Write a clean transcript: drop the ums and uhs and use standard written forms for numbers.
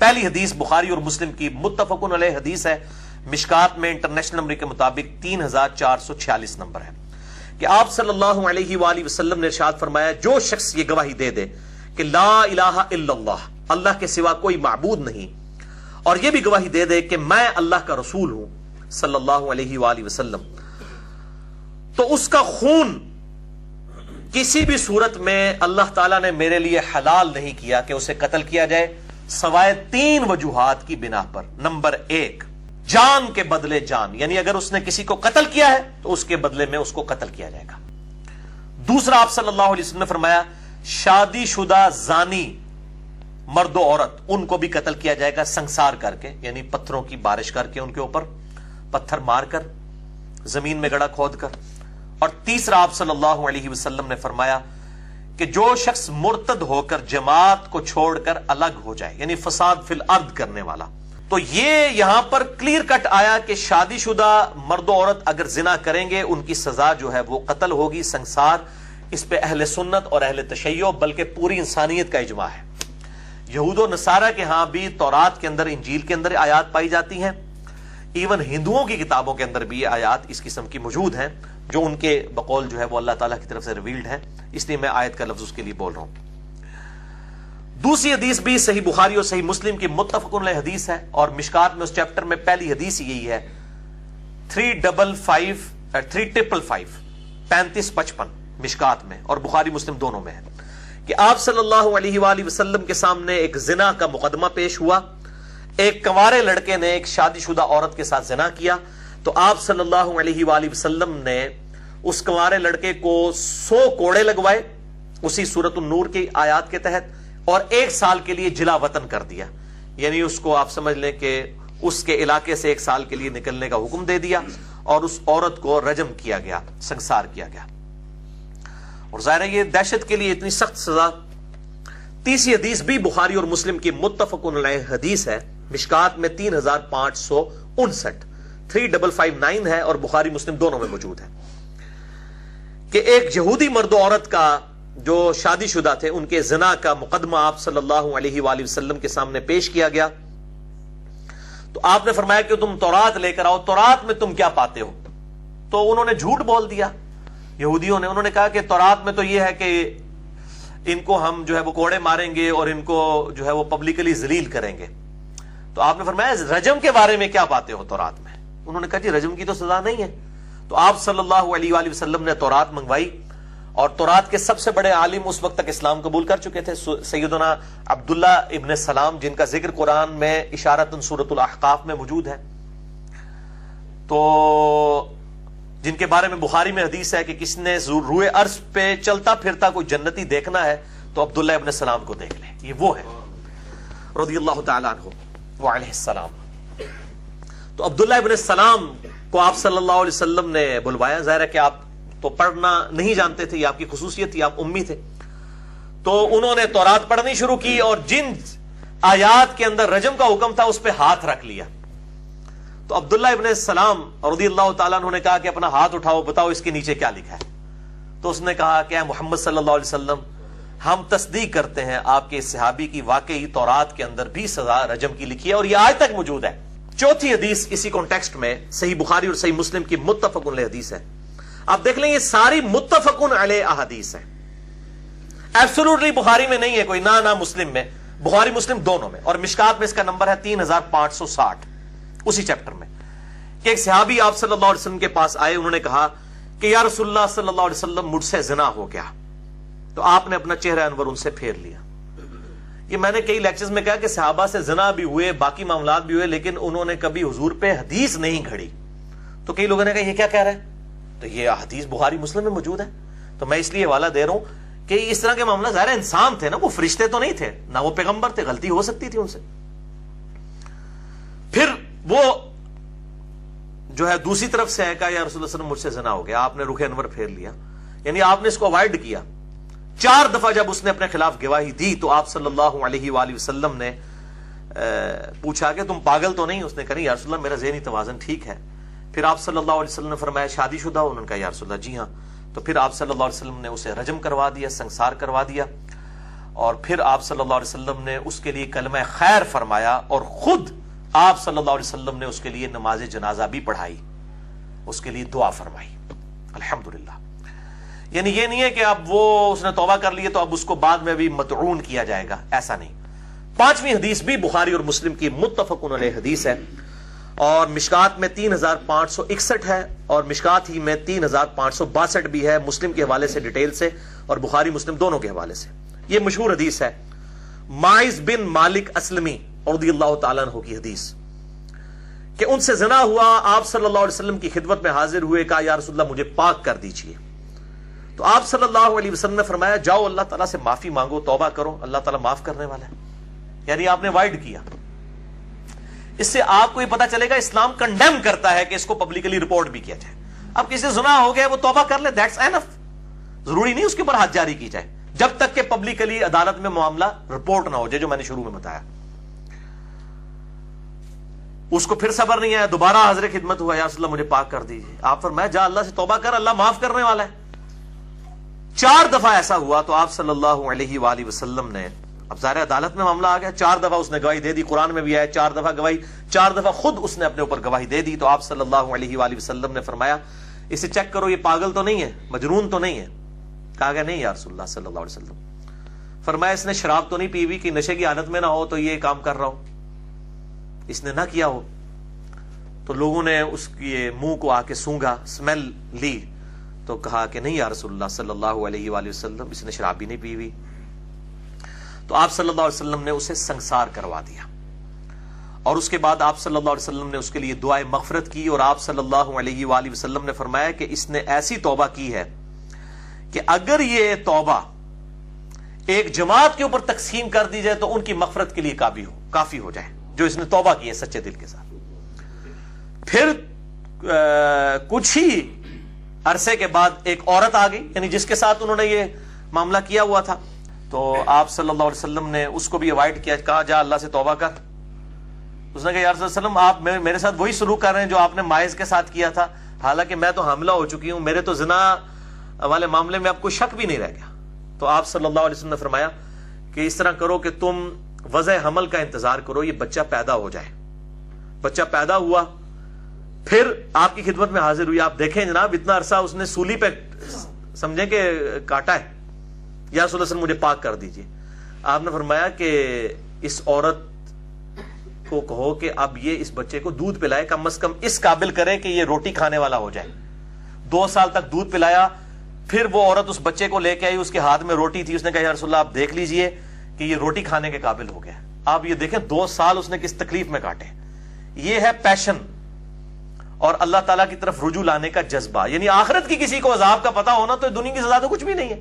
پہلی حدیث بخاری اور مسلم کی متفقن علیہ حدیث ہے، مشکات میں انٹرنیشنل نمبر کے مطابق 3446 نمبر ہے، کہ آپ صلی اللہ علیہ وآلہ وسلم نے ارشاد فرمایا جو شخص یہ گواہی دے دے کہ لا الہ الا اللہ، اللہ کے سوا کوئی معبود نہیں، اور یہ بھی گواہی دے دے کہ میں اللہ کا رسول ہوں صلی اللہ علیہ وآلہ وسلم، تو اس کا خون کسی بھی صورت میں اللہ تعالیٰ نے میرے لیے حلال نہیں کیا کہ اسے قتل کیا جائے، سوائے 3 وجوہات کی بنا پر۔ نمبر 1، جان کے بدلے جان، یعنی اگر اس نے کسی کو قتل کیا ہے تو اس کے بدلے میں اس کو قتل کیا جائے گا۔ دوسرا، آپ صلی اللہ علیہ وسلم نے فرمایا شادی شدہ زانی مرد و عورت ان کو بھی قتل کیا جائے گا سنسار کر کے، یعنی پتھروں کی بارش کر کے ان کے اوپر پتھر مار کر، زمین میں گڑھا کھود کر۔ اور تیسرا، آپ صلی اللہ علیہ وسلم نے فرمایا کہ جو شخص مرتد ہو کر جماعت کو چھوڑ کر الگ ہو جائے، یعنی فساد فی الارض کرنے والا۔ تو یہ یہاں پر کلیئر کٹ آیا کہ شادی شدہ مرد و عورت اگر زنا کریں گے ان کی سزا جو ہے وہ قتل ہوگی، سنسار۔ اس پہ اہل سنت اور اہل تشیع بلکہ پوری انسانیت کا اجماع ہے۔ یہود و نصارہ کے ہاں بھی تورات کے اندر، انجیل کے اندر آیات پائی جاتی ہیں، ایون ہندوؤں کی کتابوں کے اندر بھی یہ آیات اس قسم کی موجود ہیں جو ان کے بقول جو ہے وہ اللہ تعالیٰ کی طرف سے ریویلڈ ہے، اس لیے میں آیت کا لفظ اس کے لیے بول رہا ہوں۔ دوسری حدیث بھی صحیح بخاری اور صحیح مسلم کی متفقن علیہ حدیث ہے، اور مشکات میں اس چیپٹر میں پہلی حدیث یہی ہے 3555 مشکات میں، اور بخاری مسلم دونوں میں ہے کہ آپ صلی اللہ علیہ وآلہ وسلم کے سامنے ایک زنا کا مقدمہ پیش ہوا۔ ایک کنوارے لڑکے نے ایک شادی شدہ عورت کے ساتھ زنا کیا، تو آپ صلی اللہ علیہ وآلہ وسلم نے اس کنوارے لڑکے کو 100 کوڑے لگوائے اسی سورۃ النور کی آیات کے تحت، اور 1 سال کے لیے جلا وطن کر دیا، یعنی اس کو آپ سمجھ لیں کہ اس کے علاقے سے 1 سال کے لیے نکلنے کا حکم دے دیا، اور اس عورت کو رجم کیا گیا، سنسار کیا گیا۔ اور ظاہر ہے یہ دہشت کے لیے اتنی سخت سزا۔ تیسری حدیث بھی بخاری اور مسلم کی متفقن علیہ حدیث ہے، مشکات میں 3559 3559 ہے، اور بخاری مسلم دونوں میں موجود ہے، کہ ایک یہودی مرد و عورت کا جو شادی شدہ تھے ان کے زنا کا مقدمہ آپ صلی اللہ علیہ وآلہ وسلم کے سامنے پیش کیا گیا۔ تو آپ نے فرمایا کہ تم تورات لے کر آؤ، تورات میں تم کیا پاتے ہو؟ تو انہوں نے جھوٹ بول دیا یہودیوں نے، انہوں نے کہا کہ تورات میں تو یہ ہے کہ ان کو ہم جو ہے وہ کوڑے ماریں گے اور ان کو جو ہے وہ پبلکلی ذلیل کریں گے۔ تو آپ نے فرمایا رجم کے بارے میں کیا پاتے ہو تورات میں؟ انہوں نے کہا جی رجم کی تو سزا نہیں ہے۔ تو آپ صلی اللہ علیہ وآلہ وسلم نے تورات منگوائی، اور تورات کے سب سے بڑے عالم اس وقت تک اسلام قبول کر چکے تھے، سیدنا عبداللہ ابن سلام، جن کا ذکر قرآن میں اشارتاً سورۃ الاحقاف میں موجود ہے، تو جن کے بارے میں بخاری میں حدیث ہے کہ کس نے روئے عرش پہ چلتا پھرتا کوئی جنتی دیکھنا ہے تو عبداللہ ابن سلام کو دیکھ لے، یہ وہ ہے رضی اللہ تعالیٰ عنہ وعلیہ السلام۔ تو عبداللہ ابن سلام کو آپ صلی اللہ علیہ وسلم نے بلوایا، ظاہر ہے کہ آپ تو پڑھنا نہیں جانتے تھے، یہ آپ کی خصوصیت تھی، آپ امی تھے، تو انہوں نے تورات پڑھنی شروع کی، اور جن آیات کے اندر رجم کا حکم تھا اس پہ ہاتھ رکھ لیا۔ تو عبداللہ ابن السلام رضی اللہ تعالیٰ عنہ نے کہا کہ اپنا ہاتھ اٹھاؤ، بتاؤ اس کے نیچے کیا لکھا ہے۔ تو اس نے کہا کہ اے محمد صلی اللہ علیہ وسلم، ہم تصدیق کرتے ہیں آپ کے اس صحابی کی، واقعی تورات کے اندر بھی سزا رجم کی لکھی ہے، اور یہ آج تک موجود ہے۔ چوتھی حدیث اسی کانٹیکسٹ میں صحیح بخاری اور صحیح مسلم کی متفقن علیہ حدیث ہے۔ آپ دیکھ لیں یہ ساری متفقن علیہ احادیث ہیں، ایبسولوٹلی بخاری میں نہیں ہے کوئی، نہ مسلم میں، بخاری مسلم دونوں میں، اور مشکات میں اس کا نمبر ہے 3560 اسی چیپٹر میں، کہ ایک صحابی آپ صلی اللہ علیہ وسلم کے پاس آئے، انہوں نے کہا کہ یا رسول اللہ صلی اللہ علیہ وسلم مجھ سے زنا ہو گیا۔ تو آپ نے اپنا چہرہ انور ان سے پھیر لیا۔ یہ میں نے کئی لیکچرز میں کہا کہ صحابہ سے زنا بھی ہوئے، باقی معاملات بھی ہوئے، لیکن انہوں نے کبھی حضور پہ حدیث نہیں گھڑی۔ تو کئی لوگوں نے کہا یہ کیا کہہ رہا ہے؟ تو یہ حدیث بخاری مسلم میں موجود ہے۔ تو میں اس لیے حوالہ دے رہا ہوں کہ اس طرح کے معاملہ ظاہر انسان تھے نا، وہ فرشتے تو نہیں تھے، نہ وہ پیغمبر تھے، غلطی ہو سکتی تھی ان سے۔ پھر وہ جو ہے دوسری طرف سے ہے کہا یا رسول اللہ صلی اللہ علیہ وسلم مجھ سے زنا ہو گیا، آپ نے رخ انور پھیر لیا، یعنی آپ نے اس کو اوائڈ کیا۔ 4 دفعہ جب اس نے اپنے خلاف گواہی دی تو آپ صلی اللہ علیہ وآلہ وسلم نے پوچھا کہ تم پاگل تو نہیں؟ اس نے کہا نہیں یا رسول اللہ میرا ذہنی توازن ٹھیک ہے۔ پھر آپ صلی اللہ علیہ وسلم نے فرمایا شادی شدہ ہو؟ انہوں نے کہا یا رسول اللہ جی ہاں۔ تو پھر آپ صلی اللہ علیہ وسلم نے اسے رجم کروا دیا، سنسار کروا دیا۔ اور پھر آپ صلی اللہ علیہ وسلم نے اس کے لیے کلمہ خیر فرمایا اور خود آپ صلی اللہ علیہ وسلم نے اس کے لیے نماز جنازہ بھی پڑھائی، اس کے لیے دعا فرمائی. الحمدللہ. یعنی یہ نہیں ہے کہ اب وہ اس نے توبہ کر لی تو اب اس کو بعد میں بھی مطعون کیا جائے گا، ایسا نہیں. پانچویں حدیث بھی بخاری اور مسلم کی متفق علیہ حدیث ہے، اور مشکات میں 3561 ہے، اور مشکات ہی میں 3562 بھی ہے، مسلم کے حوالے سے ڈیٹیل سے اور بخاری مسلم دونوں کے حوالے سے. یہ مشہور حدیث ہے، ماعز بن مالک اسلمی رضی اللہ تعالیٰ عنہ کی حدیث، کہ ان سے زنا ہوا، آپ صلی اللہ علیہ وسلم کی خدمت میں حاضر ہوئے، کہا یا رسول اللہ مجھے پاک کر دیجئے. تو آپ صلی اللہ علیہ وسلم نے فرمایا جاؤ اللہ تعالیٰ سے معافی مانگو، توبہ کرو، اللہ تعالیٰ معاف کرنے والا ہے. یعنی آپ نے وائڈ کیا. اس سے آپ کو یہ پتا چلے گا اسلام کنڈیم کرتا ہے کہ اس کو پبلکلی رپورٹ بھی کیا جائے. اب کسی سے زنا ہو گیا وہ توبہ کر لے، دیٹس اینف. ضروری نہیں اس کے اوپر حد جاری کی جائے جب تک کہ پبلکلی عدالت میں معاملہ رپورٹ نہ ہو جائے، جو میں نے شروع میں بتایا. اس کو پھر صبر نہیں آیا، دوبارہ حاضر خدمت ہوا، یا رسول اللہ مجھے پاک کر دیجیے. آپ فرمایا جا اللہ سے توبہ کر، اللہ معاف کرنے والا ہے. 4 دفعہ ایسا ہوا تو آپ صلی اللہ علیہ وآلہ وسلم نے، اب ظاہر عدالت میں معاملہ آ گیا، 4 دفعہ اس نے گواہی دے دی، قرآن میں بھی آیا 4 دفعہ گواہی، 4 دفعہ خود اس نے اپنے اوپر گواہی دے دی. تو آپ صلی اللہ علیہ وآلہ وسلم نے فرمایا اسے چیک کرو، یہ پاگل تو نہیں ہے، مجنون تو نہیں ہے. کہا کہ نہیں یا رسول اللہ صلی اللہ علیہ وسلم. فرمایا اس نے شراب تو نہیں پی ہوئی کہ نشے کی حالت میں نہ ہو تو یہ کام کر رہا ہو، اس نے نہ کیا ہو. تو لوگوں نے اس کے منہ کو آ کے سونگا، اسمیل لی، تو کہا کہ نہیں یا رسول اللہ صلی اللہ علیہ وآلہ وسلم اس نے شراب بھی نہیں پی ہوئی. تو آپ صلی اللہ علیہ وسلم نے اسے سنگسار کروا دیا، اور اس کے بعد آپ صلی اللہ علیہ وسلم نے اس کے لیے دعائے مغفرت کی، اور آپ صلی اللہ علیہ وآلہ وسلم نے فرمایا کہ اس نے ایسی توبہ کی ہے کہ اگر یہ توبہ ایک جماعت کے اوپر تقسیم کر دی جائے تو ان کی مغفرت کے لیے کافی ہو جائے، جو اس نے توبہ کی ہے سچے دل کے ساتھ. پھر کچھ ہی عرصے کے بعد ایک عورت آ گئی، یعنی جس کے ساتھ انہوں نے یہ معاملہ کیا ہوا تھا. تو آپ صلی اللہ علیہ وسلم نے اس کو بھی اوائڈ کیا، کہا جا اللہ سے توبہ کر. اس نے کہا یا رسول اللہ وسلم آپ میرے ساتھ وہی سلوک کر رہے ہیں جو آپ نے مائز کے ساتھ کیا تھا، حالانکہ میں تو حاملہ ہو چکی ہوں، میرے تو زنا والے معاملے میں اب کوئی شک بھی نہیں رہ گیا. تو آپ صلی اللہ علیہ وسلم نے فرمایا کہ اس طرح کرو کہ تم وضع حمل کا انتظار کرو، یہ بچہ پیدا ہو جائے. بچہ پیدا ہوا، پھر آپ کی خدمت میں حاضر ہوئی. آپ دیکھیں جناب اتنا عرصہ اس نے سولی پہ سمجھیں کہ کاٹا ہے. یا رسول اللہ صلی اللہ علیہ وسلم مجھے پاک کر دیجیے. آپ نے فرمایا کہ اس عورت کو کہو کہ اب یہ اس بچے کو دودھ پلائے، کم از کم اس قابل کرے کہ یہ روٹی کھانے والا ہو جائے. 2 سال تک دودھ پلایا. پھر وہ عورت اس بچے کو لے کے آئی، اس کے ہاتھ میں روٹی تھی. اس نے کہا یا رسول اللہ آپ دیکھ لیجئے کہ یہ روٹی کھانے کے قابل ہو گیا. آپ یہ دیکھیں 2 سال اس نے کس تکلیف میں کاٹے. یہ ہے پیشن اور اللہ تعالیٰ کی طرف رجوع لانے کا جذبہ. یعنی آخرت کی کسی کو عذاب کا پتہ ہونا تو دنیا کی سزا تو کچھ بھی نہیں ہے.